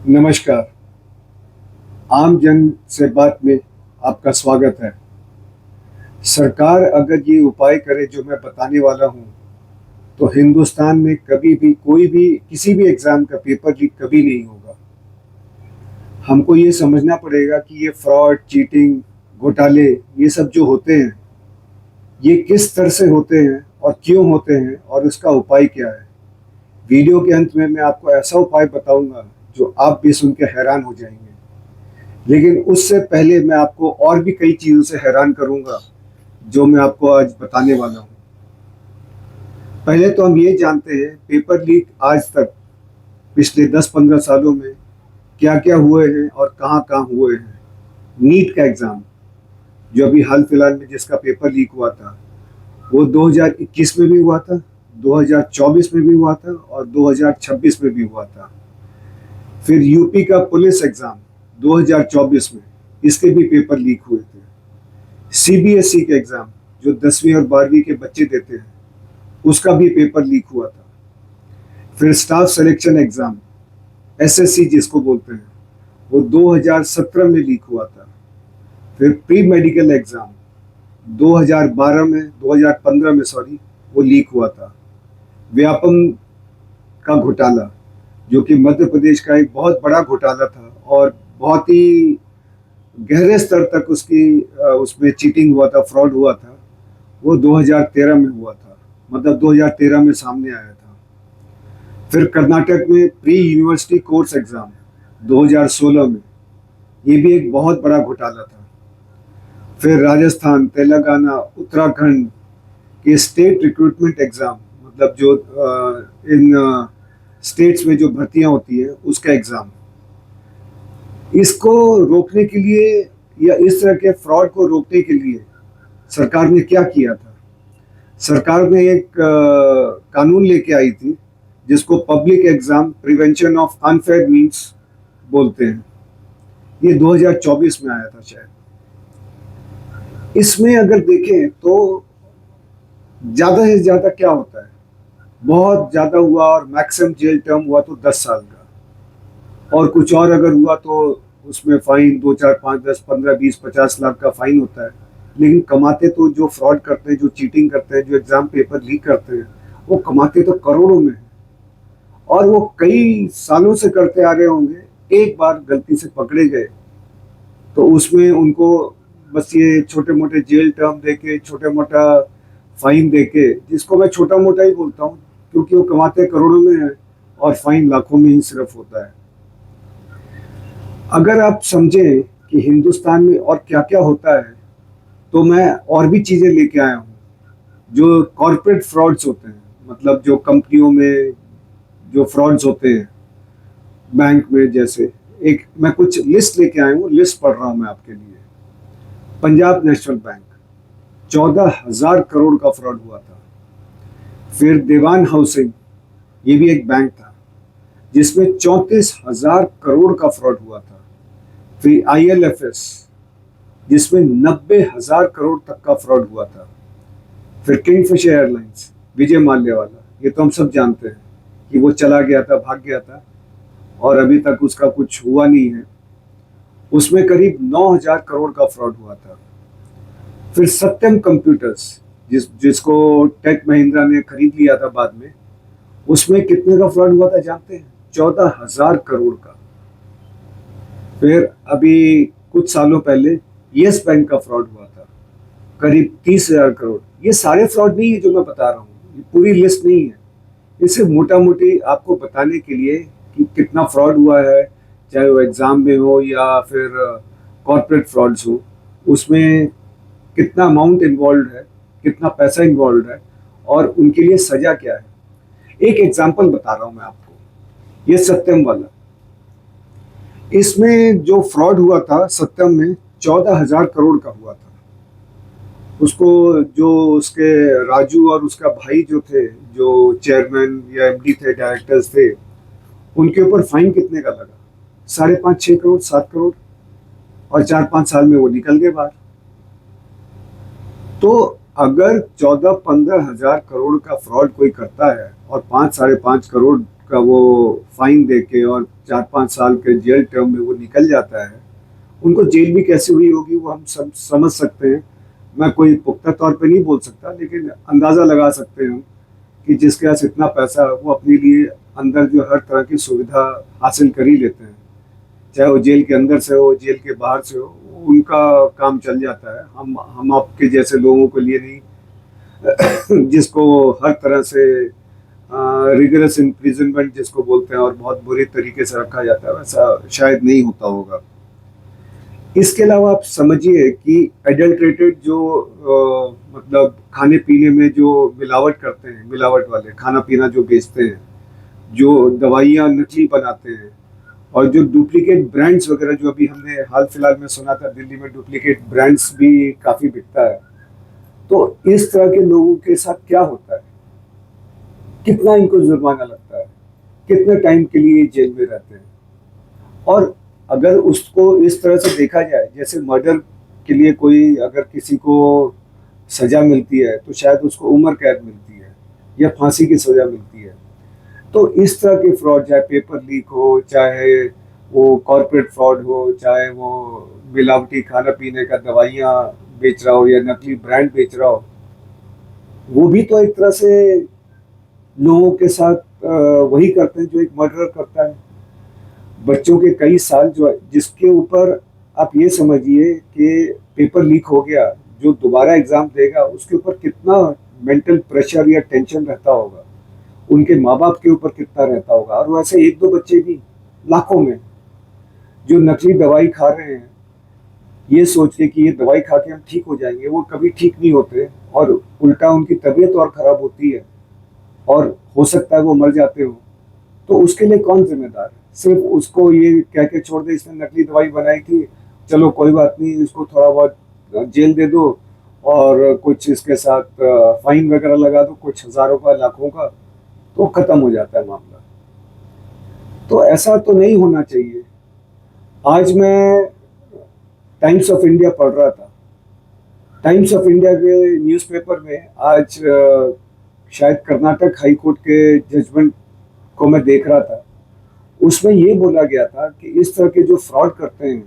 नमस्कार। आम जन से बात में आपका स्वागत है। सरकार अगर ये उपाय करे जो मैं बताने वाला हूँ, तो हिंदुस्तान में कभी भी कोई भी किसी भी एग्जाम का पेपर लीक कभी नहीं होगा। हमको ये समझना पड़ेगा कि ये फ्रॉड, चीटिंग, घोटाले, ये सब जो होते हैं, ये किस तरह से होते हैं और क्यों होते हैं और उसका उपाय क्या है। वीडियो के अंत में मैं आपको ऐसा उपाय बताऊंगा जो आप भी सुन के हैरान हो जाएंगे। लेकिन उससे पहले मैं आपको और भी कई चीज़ों से हैरान करूंगा जो मैं आपको आज बताने वाला हूं। पहले तो हम ये जानते हैं पेपर लीक आज तक पिछले 10-15 सालों में क्या क्या हुए हैं और कहां कहां हुए हैं। नीट का एग्ज़ाम जो अभी हाल फिलहाल में जिसका पेपर लीक हुआ था, वो 2021 में भी हुआ था, 2024 में भी हुआ था और 2026 में भी हुआ था। फिर यूपी का पुलिस एग्ज़ाम 2024 में, इसके भी पेपर लीक हुए थे। सीबीएसई के एग्ज़ाम जो 10वीं और 12वीं के बच्चे देते हैं, उसका भी पेपर लीक हुआ था। फिर स्टाफ सिलेक्शन एग्ज़ाम एसएससी जिसको बोलते हैं, वो 2017 में लीक हुआ था। फिर प्री मेडिकल एग्ज़ाम 2015 में वो लीक हुआ था। व्यापम का घोटाला जो कि मध्य प्रदेश का एक बहुत बड़ा घोटाला था और बहुत ही गहरे स्तर तक उसमें चीटिंग हुआ था, फ्रॉड हुआ था, वो 2013 में हुआ था। मतलब 2013 में सामने आया था। फिर कर्नाटक में प्री यूनिवर्सिटी कोर्स एग्ज़ाम 2016 में, ये भी एक बहुत बड़ा घोटाला था। फिर राजस्थान, तेलंगाना, उत्तराखंड के स्टेट रिक्रूटमेंट एग्ज़ाम, मतलब जो इन स्टेट्स में जो भर्तियां होती है उसका एग्ज़ाम, इसको रोकने के लिए या इस तरह के फ्रॉड को रोकने के लिए सरकार ने क्या किया था। सरकार ने एक कानून लेके आई थी जिसको public exam prevention of unfair means बोलते हैं। ये 2024 में आया था शायद। इसमें अगर देखें तो ज़्यादा से ज़्यादा क्या होता है, बहुत ज़्यादा हुआ और मैक्सिमम जेल टर्म हुआ तो 10 साल का, और कुछ और अगर हुआ तो उसमें फाइन 2, 4, 5, 10, 15, 20, 50 लाख का फाइन होता है। लेकिन कमाते तो जो फ्रॉड करते हैं, जो चीटिंग करते हैं, जो एग्जाम पेपर लीक करते हैं, वो कमाते तो करोड़ों में हैं। और वो कई सालों से करते आ रहे होंगे। एक बार गलती से पकड़े गए तो उसमें उनको बस ये छोटे मोटे जेल टर्म देके, छोटे मोटा फाइन देके, जिसको मैं छोटा मोटा ही बोलता हूँ क्योंकि वो कमाते करोड़ों में है और फाइन लाखों में ही सिर्फ होता है। अगर आप समझें कि हिंदुस्तान में और क्या क्या होता है, तो मैं और भी चीज़ें लेके आया हूँ। जो कॉर्पोरेट फ्रॉड्स होते हैं, मतलब जो कंपनियों में जो फ्रॉड्स होते हैं, बैंक में जैसे, एक मैं कुछ लिस्ट लेके आया हूँ, लिस्ट पढ़ रहा हूँ मैं आपके लिए। पंजाब नेशनल बैंक 14,000 करोड़ का फ्रॉड हुआ था। फिर देवान हाउसिंग, ये भी एक बैंक था जिसमें 34,000 करोड़ का फ्रॉड हुआ था। फिर IL&FS जिसमें 90,000 करोड़ तक का फ्रॉड हुआ था। फिर किंगफिशर एयरलाइंस, विजय माल्या वाला, ये तो हम सब जानते हैं कि वो चला गया था, भाग गया था और अभी तक उसका कुछ हुआ नहीं है। उसमें करीब 9,000 करोड़ का फ्रॉड हुआ था। फिर सत्यम कंप्यूटर्स जिसको टेक महिंद्रा ने खरीद लिया था बाद में, उसमें कितने का फ्रॉड हुआ था जानते हैं? 14,000 करोड़ का। फिर अभी कुछ सालों पहले यस बैंक का फ्रॉड हुआ था, करीब 30,000 करोड़। ये सारे फ्रॉड नहीं है जो मैं बता रहा हूँ, ये पूरी लिस्ट नहीं है। इसे मोटा मोटी आपको बताने के लिए कि कितना फ्रॉड हुआ है, चाहे वो एग्जाम में हो या फिर कॉर्पोरेट फ्रॉड्स हो, उसमें कितना अमाउंट इन्वॉल्व है, कितना पैसा इन्वॉल्व है और उनके लिए सजा क्या है। एक एग्जाम्पल बता रहा हूँ मैं आपको, ये सत्यम वाला। इसमें जो फ्रॉड हुआ था सत्यम में, 14,000 करोड़ का हुआ था। उसको जो उसके राजू और उसका भाई जो थे, जो चेयरमैन या MD थे, डायरेक्टर्स थे, उनके ऊपर फाइन कितने का लगा? 5.5, 6 करोड़, 7 करोड़, और 4-5 साल में वो निकल गए बाहर। तो अगर 14-15 हजार करोड़ का फ्रॉड कोई करता है और 5-5.5 करोड़ का वो फाइन दे के और 4-5 साल के जेल टर्म में वो निकल जाता है, उनको जेल भी कैसे हुई होगी वो हम सब समझ सकते हैं। मैं कोई पुख्ता तौर पे नहीं बोल सकता, लेकिन अंदाज़ा लगा सकते हैं कि जिसके पास इतना पैसा है, वो अपने लिए अंदर जो हर तरह की सुविधा हासिल कर ही लेते हैं, चाहे वो जेल के अंदर से हो, जेल के बाहर से हो, उनका काम चल जाता है। हम आपके जैसे लोगों के लिए नहीं, जिसको हर तरह से रिगरस इम्प्रिजनमेंट जिसको बोलते हैं और बहुत बुरे तरीके से रखा जाता है, वैसा शायद नहीं होता होगा। इसके अलावा आप समझिए कि एडल्ट्रेटेड जो मतलब खाने पीने में जो मिलावट करते हैं, मिलावट वाले खाना पीना जो बेचते हैं, जो दवाइयाँ नकली बनाते हैं, और जो डुप्लीकेट ब्रांड्स वगैरह जो अभी हमने हाल फिलहाल में सुना था, दिल्ली में डुप्लीकेट ब्रांड्स भी काफ़ी बिकता है। तो इस तरह के लोगों के साथ क्या होता है, कितना इनको जुर्माना लगता है, कितने टाइम के लिए जेल में रहते हैं। और अगर उसको इस तरह से देखा जाए, जैसे मर्डर के लिए कोई अगर किसी को सजा मिलती है तो शायद उसको उम्र कैद मिलती है या फांसी की सजा मिलती है। तो इस तरह के फ्रॉड, चाहे पेपर लीक हो, चाहे वो कॉर्पोरेट फ्रॉड हो, चाहे वो मिलावटी खाना पीने का दवाइयाँ बेच रहा हो या नकली ब्रांड बेच रहा हो, वो भी तो एक तरह से लोगों के साथ वही करते हैं जो एक मर्डरर करता है। बच्चों के कई साल जो जिसके ऊपर आप ये समझिए कि पेपर लीक हो गया, जो दोबारा एग्जाम देगा उसके ऊपर कितना मेंटल प्रेशर या टेंशन रहता होगा, उनके माँ बाप के ऊपर कितना रहता होगा। और वैसे एक दो बच्चे भी लाखों में जो नकली दवाई खा रहे हैं, ये सोच के कि ये दवाई खा के हम ठीक हो जाएंगे, वो कभी ठीक नहीं होते और उल्टा उनकी तबीयत और खराब होती है और हो सकता है वो मर जाते हो। तो उसके लिए कौन जिम्मेदार है? सिर्फ उसको ये कह के छोड़ दे इसने नकली दवाई बनाई थी, चलो कोई बात नहीं, इसको थोड़ा बहुत जेल दे दो और कुछ इसके साथ फाइन वगैरह लगा दो, कुछ हजारों का, लाखों का, तो खत्म हो जाता है मामला। तो ऐसा तो नहीं होना चाहिए। आज मैं टाइम्स ऑफ इंडिया पढ़ रहा था। टाइम्स ऑफ इंडिया के न्यूज़पेपर में आज शायद कर्नाटक हाई कोर्ट के जजमेंट को मैं देख रहा था। उसमें ये बोला गया था कि इस तरह के जो फ्रॉड करते हैं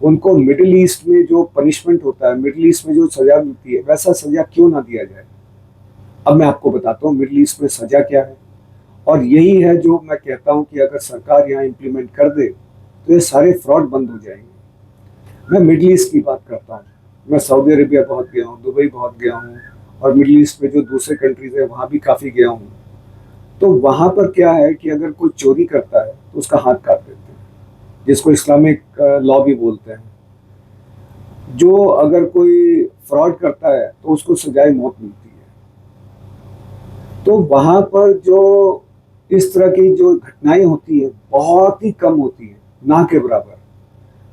उनको मिडिल ईस्ट में जो पनिशमेंट होता है, मिडिल ईस्ट में जो सजा मिलती है, वैसा सजा क्यों ना दिया जाए। अब मैं आपको बताता हूँ मिडिल ईस्ट में सजा क्या है, और यही है जो मैं कहता हूँ कि अगर सरकार यहाँ इम्प्लीमेंट कर दे तो ये सारे फ्रॉड बंद हो जाएंगे। मैं मिडिल ईस्ट की बात करता हूँ। मैं सऊदी अरेबिया बहुत गया हूँ, दुबई बहुत गया हूँ, और मिडिल ईस्ट में जो दूसरे कंट्रीज है वहाँ भी काफ़ी गया हूँ। तो वहाँ पर क्या है कि अगर कोई चोरी करता है तो उसका हाथ काट देते हैं, जिसको इस्लामिक लॉ भी बोलते हैं। जो अगर कोई फ्रॉड करता है तो उसको सजाए मौत मिलती है। तो वहाँ पर जो इस तरह की जो घटनाएं होती है बहुत ही कम होती है, ना के बराबर।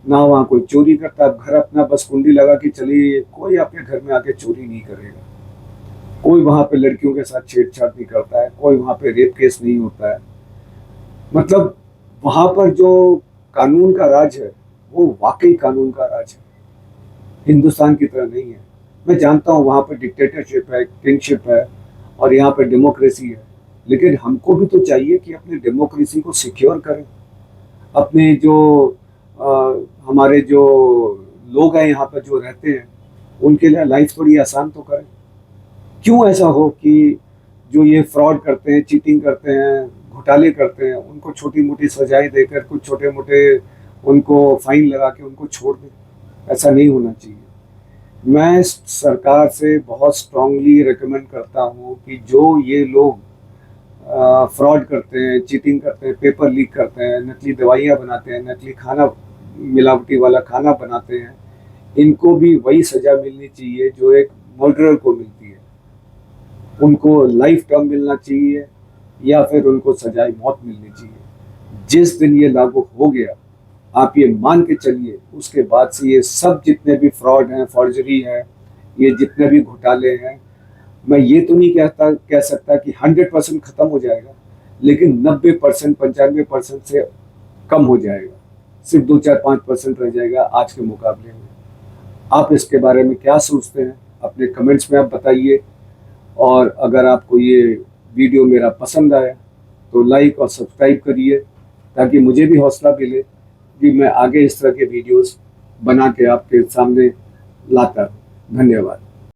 ना वहाँ कोई चोरी करता है, घर अपना बस कुंडी लगा के चलिए, कोई आपके घर में आके चोरी नहीं करेगा। कोई वहाँ पे लड़कियों के साथ छेड़छाड़ नहीं करता है, कोई वहाँ पे रेप केस नहीं होता है। मतलब वहाँ पर जो कानून का राज है वो वाकई कानून का राज है, हिंदुस्तान की तरह नहीं है। मैं जानता हूँ वहाँ पर डिक्टेटरशिप है, किंगशिप है, और यहाँ पर डेमोक्रेसी है, लेकिन हमको भी तो चाहिए कि अपनी डेमोक्रेसी को सिक्योर करें। अपने जो हमारे जो लोग हैं यहाँ पर जो रहते हैं, उनके लिए लाइफ थोड़ी आसान तो करें। क्यों ऐसा हो कि जो ये फ्रॉड करते हैं, चीटिंग करते हैं, घोटाले करते हैं, उनको छोटी मोटी सजाएं देकर, कुछ छोटे मोटे उनको फाइन लगा के उनको छोड़ दें? ऐसा नहीं होना चाहिए। मैं सरकार से बहुत स्ट्रांगली रिकमेंड करता हूँ कि जो ये लोग फ्रॉड करते हैं, चीटिंग करते हैं, पेपर लीक करते हैं, नकली दवाइयाँ बनाते हैं, नकली खाना, मिलावटी वाला खाना बनाते हैं, इनको भी वही सज़ा मिलनी चाहिए जो एक मर्डरर को मिलती है। उनको लाइफ टर्म मिलना चाहिए या फिर उनको सजाए मौत मिलनी चाहिए। जिस दिन ये लागू हो गया, आप ये मान के चलिए, उसके बाद से ये सब जितने भी फ्रॉड हैं, फॉर्जरी है, ये जितने भी घोटाले हैं, मैं ये तो नहीं कह सकता कि 100% खत्म हो जाएगा, लेकिन 90%, 95% से कम हो जाएगा। सिर्फ 2-4-5% रह जाएगा आज के मुकाबले में। आप इसके बारे में क्या सोचते हैं, अपने कमेंट्स में आप बताइए। और अगर आपको ये वीडियो मेरा पसंद आया तो लाइक और सब्सक्राइब करिए ताकि मुझे भी हौसला मिले कि मैं आगे इस तरह के वीडियोस बना के आपके सामने लाता रहूं। धन्यवाद।